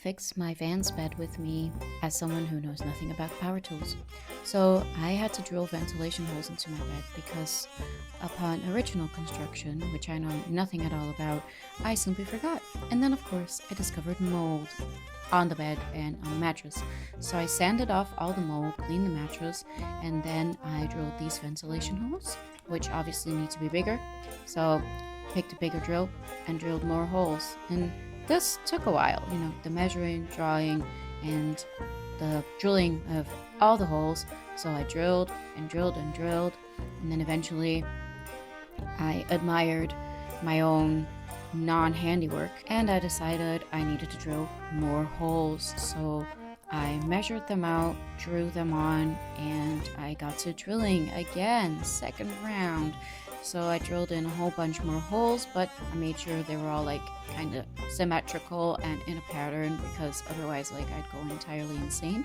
fix my van's bed with me as someone who knows nothing about power tools. So I had to drill ventilation holes into my bed because upon original construction, which I know nothing at all about, I simply forgot. And then of course I discovered mold on the bed and on the mattress. So I sanded off all the mold, cleaned the mattress, and then I drilled these ventilation holes, which obviously need to be bigger. So picked a bigger drill and drilled more holes. And this took a while, the measuring, drawing, and the drilling of all the holes. So I drilled and drilled and drilled, and then eventually I admired my own non-handiwork, and I decided I needed to drill more holes. So I measured them out, drew them on, and I got to drilling again, second round. So I drilled in a whole bunch more holes, but I made sure they were all like kind of symmetrical and in a pattern, because otherwise like I'd go entirely insane.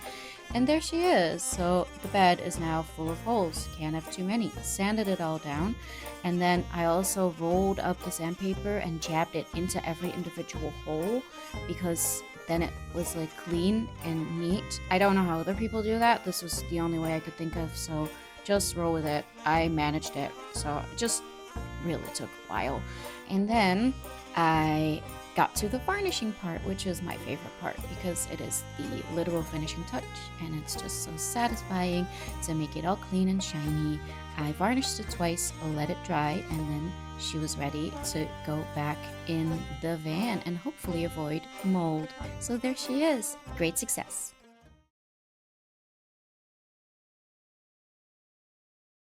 And there she is. So the bed is now full of holes. Can't have too many. Sanded it all down, and then I also rolled up the sandpaper and jabbed it into every individual hole, because then it was like clean and neat. I don't know how other people do that. This was the only way I could think of, so just roll with it. I managed it, so it just really took a while. And then I got to the varnishing part, which is my favorite part because it is the literal finishing touch, and it's just so satisfying to make it all clean and shiny. I varnished it twice, let it dry, and then she was ready to go back in the van and hopefully avoid mold. So there she is. Great success.